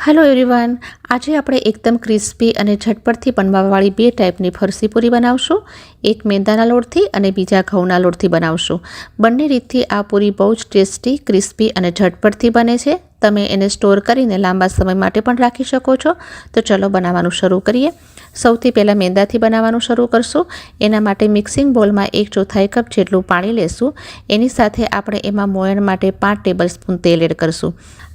Hello everyone, આજે આપણે એકદમ ક્રિસ્પી અને ઝટપટથી બનવાવાળી બે ટાઈપની ફરસી પૂરી બનાવશું. એક મેંદાના લોટથી અને બીજા ઘઉંના લોટથી બનાવશું. બંને રીતથી આ પૂરી બહુ જ ટેસ્ટી, ક્રિસ્પી અને ઝટપટથી બને છે. તમે એને સ્ટોર કરીને લાંબા સમય માટે પણ રાખી શકો છો. તો ચલો બનાવવાનું શરૂ કરીએ. સૌથી પહેલાં મેંદાથી બનાવવાનું શરૂ કરશું. એના માટે મિક્સિંગ બોલમાં 1/4 કપ જેટલું પાણી લેશું. એની સાથે આપણે એમાં મોયણ માટે 5 ટેબલસ્પૂન તેલ એડ કરશું.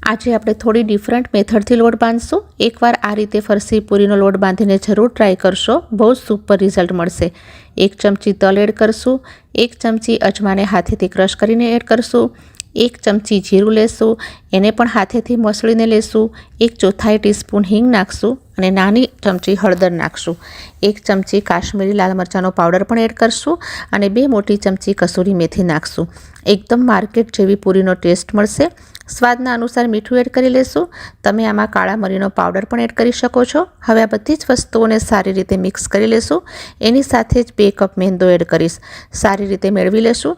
આજે આપણે થોડી ડિફરન્ટ મેથડથી લોટ બાંધશું. એકવાર આ રીતે ફરસી પૂરીનો લોટ બાંધીને જરૂર ટ્રાય કરશો, બહુ જ સુપર રિઝલ્ટ મળશે. 1 ચમચી તલ એડ કરશું. 1 ચમચી અજમાને હાથેથી ક્રશ કરીને એડ કરશું. 1 ચમચી જીરું લેશું, એને પણ હાથેથી મસળીને લેશું. 1/4 ટીસ્પૂન હિંગ નાખશું અને નાની ચમચી હળદર નાખશું. 1 ચમચી કાશ્મીરી લાલ મરચાંનો પાવડર પણ એડ કરશું અને 2 મોટી ચમચી કસૂરી મેથી નાખશું. એકદમ માર્કેટ જેવી પૂરીનો ટેસ્ટ મળશે. સ્વાદના અનુસાર મીઠું એડ કરી લેશું. તમે આમાં કાળા મરીનો પાવડર પણ એડ કરી શકો છો. હવે આ બધી જ વસ્તુઓને સારી રીતે મિક્સ કરી લેશું. એની સાથે જ 2 કપ મેંદો એડ કરીશ. સારી રીતે મેળવી લેશું.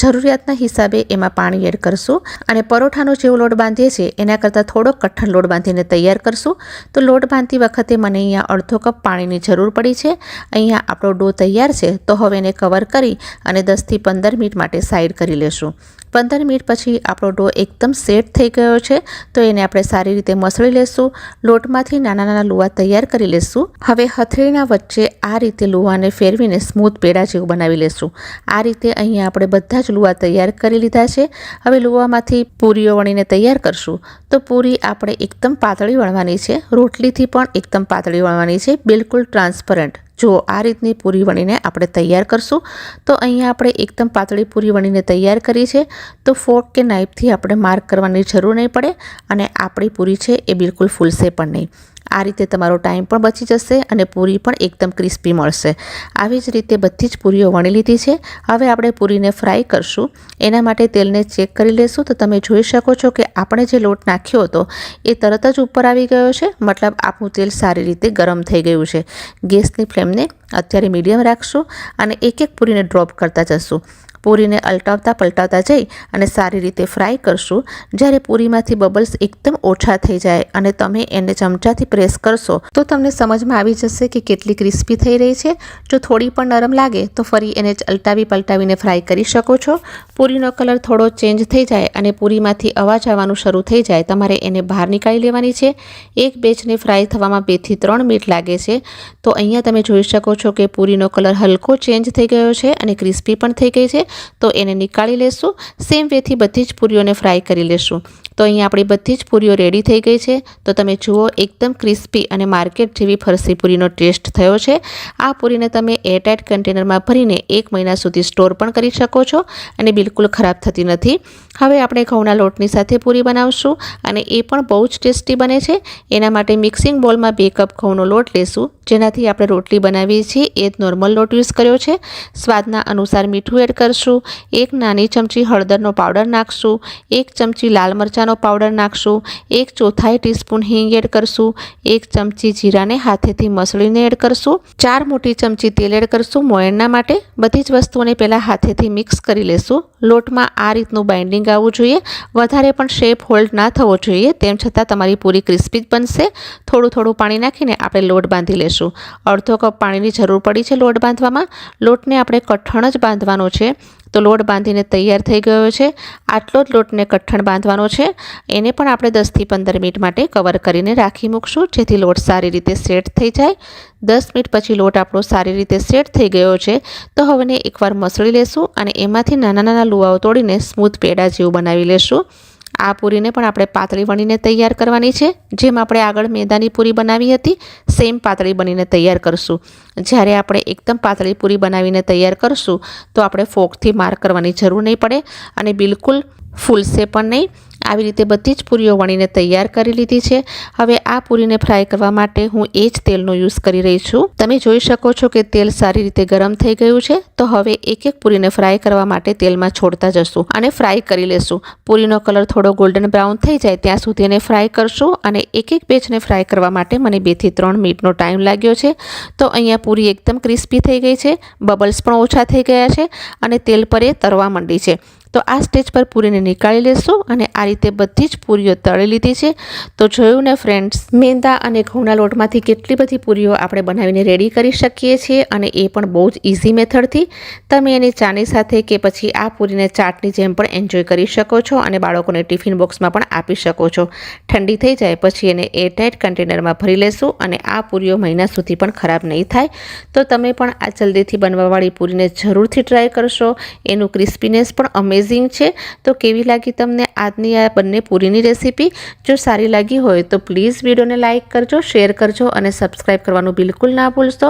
જરૂરિયાતના હિસાબે એમાં પાણી એડ કરશું અને પરોઠાનો જેવો લોટ બાંધીએ છીએ એના કરતાં થોડો કઠણ લોટ બાંધીને તૈયાર કરશું. તો લોટ બાંધતી વખતે મને અહીંયા અડધો કપ પાણીની જરૂર પડી છે. અહીંયા આપણો ડો તૈયાર છે. તો હવે એને કવર કરી અને 10થી 15 મિનિટ માટે સાઈડ કરી લેશું. 15 મિનિટ પછી આપણો ડો એકદમ સેટ થઈ ગયો છે. તો એને આપણે સારી રીતે મસળી લેશું. લોટમાંથી નાના નાના લુવા તૈયાર કરી લેશું. હવે હથેળીના વચ્ચે આ રીતે લુવાને ફેરવીને સ્મૂથ પેડા જેવું બનાવી લેશું. આ રીતે અહીંયા આપણે બધા જ લુવા તૈયાર કરી લીધા છે. હવે લુવામાંથી પૂરીઓ વણીને તૈયાર કરશું. તો પૂરી આપણે એકદમ પાતળી વણવાની છે. રોટલીથી પણ એકદમ પાતળી વણવાની છે, બિલકુલ ટ્રાન્સપરન્ટ. જો આ રીતની પૂરી વણીને આપણે તૈયાર કરશું. તો અહીંયા આપણે એકદમ પાતળી પૂરી વણીને તૈયાર કરી છે. તો ફોર્ક કે નાઇફથી આપણે માર્ક કરવાની જરૂર નહીં પડે અને આપણી પૂરી છે એ બિલકુલ ફૂલશે પણ નહીં. આ રીતે તમારો ટાઈમ પણ બચી જશે અને પૂરી પણ એકદમ ક્રિસ્પી મળશે. આવી જ રીતે બધી જ પૂરીઓ વણી લીધી છે. હવે આપણે પૂરીને ફ્રાય કરશું. એના માટે તેલને ચેક કરી લેશું. તો તમે જોઈ શકો છો કે આપણે જે લોટ નાખ્યો હતો એ તરત જ ઉપર આવી ગયો છે. મતલબ આપણું તેલ સારી રીતે ગરમ થઈ ગયું છે. ગેસની ફ્લેમને અત્યારે મીડિયમ રાખશું અને એક એક પૂરીને ડ્રોપ કરતા જશું. પૂરીને અલટાવતા પલટાવતા જઈ અને સારી રીતે ફ્રાય કરશું. જ્યારે પૂરીમાંથી બબલ્સ એકદમ ઓછા થઈ જાય અને તમે એને ચમચાથી પ્રેસ કરશો તો તમને સમજમાં આવી જશે કે કેટલી ક્રિસ્પી થઈ રહી છે. જો થોડી પણ નરમ લાગે તો ફરી એને અલટાવી પલટાવીને ફ્રાય કરી શકો છો. પૂરીનો કલર થોડો ચેન્જ થઈ જાય અને પૂરીમાંથી અવાજ આવવાનું શરૂ થઈ જાય તમારે એને બહાર નીકાળી લેવાની છે. એક બેચને ફ્રાય થવામાં 2 થી 3 મિનિટ લાગે છે. તો અહીંયા તમે જોઈ શકો છો કે પૂરીનો કલર હલકો ચેન્જ થઈ ગયો છે અને ક્રિસ્પી પણ થઈ ગઈ છે. તો એને નીકાળી લેશું. સેમ વેથી બધી જ પૂરીઓને ફ્રાય કરી લેશું. તો અહીંયા આપણી બધી જ પૂરીઓ રેડી થઈ ગઈ છે. તો તમે જુઓ, એકદમ ક્રિસ્પી અને માર્કેટ જેવી ફરસી પૂરીનો ટેસ્ટ થયો છે. આ પૂરીને તમે એરટાઇટ કન્ટેનરમાં ભરીને 1 મહિના સુધી સ્ટોર પણ કરી શકો છો અને બિલકુલ ખરાબ થતી નથી. હવે આપણે ઘઉંના લોટની સાથે પૂરી બનાવશું અને એ પણ બહુ જ ટેસ્ટી બને છે. એના માટે મિક્સિંગ બોલમાં 2 કપ ઘઉંનો લોટ લેશું. જેનાથી આપણે રોટલી બનાવીએ છીએ એ જ નોર્મલ લોટ યુઝ કર્યો છે. સ્વાદના અનુસાર મીઠું એડ કરશું. 1 નાની ચમચી હળદરનો પાવડર નાખશું. 1 ચમચી લાલ મરચાંનો પાવડર નાખશું. 1/4 ટીસ્પૂન હિંગ એડ કરશું. 1 ચમચી જીરાને હાથેથી મસળીને એડ કરશું. 4 મોટી ચમચી તેલ એડ કરશું મોયણના માટે. બધી જ વસ્તુઓને પહેલાં હાથેથી મિક્સ કરી લેશું. લોટમાં આ રીતનું બાઇન્ડિંગ આવવું જોઈએ. વધારે પણ શેપ હોલ્ડ ના થવો જોઈએ. તેમ છતાં તમારી પૂરી ક્રિસ્પી જ બનશે. થોડું થોડું પાણી નાખીને આપણે લોટ બાંધી લેશું. અડધો કપ પાણીની જરૂર પડી છે લોટ બાંધવામાં. લોટને આપણે કઠણ જ બાંધવાનો છે. તો લોટ બાંધીને તૈયાર થઈ ગયો છે. આટલો જ લોટને કઠણ બાંધવાનો છે. એને પણ આપણે 10થી 15 મિનિટ માટે કવર કરીને રાખી મૂકશું, જેથી લોટ સારી રીતે સેટ થઈ જાય. 10 મિનિટ પછી લોટ આપણો સારી રીતે સેટ થઈ ગયો છે. તો હવે એકવાર મસળી લેશું અને એમાંથી નાના નાના લુવાઓ તોડીને સ્મૂથ પેડા જેવું બનાવી લેશું. આ પૂરીને પણ આપણે પાતળી વણીને તૈયાર કરવાની છે. જેમ આપણે આગળ મેદાની પૂરી બનાવી હતી સેમ પાતળી બનીને તૈયાર કરશું. જ્યારે આપણે એકદમ પાતળી પૂરી બનાવીને તૈયાર કરશું તો આપણે ફોર્કથી માર્ક કરવાની જરૂર નહીં પડે અને બિલકુલ ફૂલશે પણ નહીં. આવી રીતે બધી જ પૂરીઓ વણીને તૈયાર કરી લીધી છે. હવે આ પૂરીને ફ્રાય કરવા માટે હું એ જ તેલનો યુઝ કરી રહી છું. તમે જોઈ શકો છો કે તેલ સારી રીતે ગરમ થઈ ગયું છે. તો હવે એક એક પૂરીને ફ્રાય કરવા માટે તેલમાં છોડતા જશું અને ફ્રાય કરી લેશું. પૂરીનો કલર થોડો ગોલ્ડન બ્રાઉન થઈ જાય ત્યાં સુધી એને ફ્રાય કરશું અને એક એક બેચને ફ્રાય કરવા માટે મને 2 થી 3 મિનિટનો ટાઈમ લાગ્યો છે. તો અહીંયા પૂરી એકદમ ક્રિસ્પી થઈ ગઈ છે. બબલ્સ પણ ઓછા થઈ ગયા છે અને તેલ પર એ તરવા માંડી છે. તો આ સ્ટેજ પર પૂરીને નીકાળી લેશું અને આ રીતે બધી જ પૂરીઓ તળી લીધી છે. તો જોયું ને ફ્રેન્ડ્સ, મેંદા અને ઘઉંના લોટમાંથી કેટલી બધી પૂરીઓ આપણે બનાવીને રેડી કરી શકીએ છીએ અને એ પણ બહુ જ ઇઝી મેથડથી. તમે એની ચાની સાથે કે પછી આ પૂરીને ચાટની જેમ પણ એન્જોય કરી શકો છો અને બાળકોને ટિફિન બોક્સમાં પણ આપી શકો છો. ઠંડી થઈ જાય પછી એને એરટાઇટ કન્ટેનરમાં ભરી લેશું અને આ પૂરીઓ મહિના સુધી પણ ખરાબ નહીં થાય. તો તમે પણ આ જલ્દીથી બનવાવાળી પૂરીને જરૂરથી ટ્રાય કરશો. એનું ક્રિસ્પીનેસ પણ અમેઝિંગ છે. તો કેવી લાગી તમને આજની આ બંને પૂરીની રેસીપી? જો સારી લાગી હોય તો પ્લીઝ વિડીયોને લાઇક કરજો, શેર કરજો અને સબસ્ક્રાઈબ કરવાનું બિલકુલ ના ભૂલશો.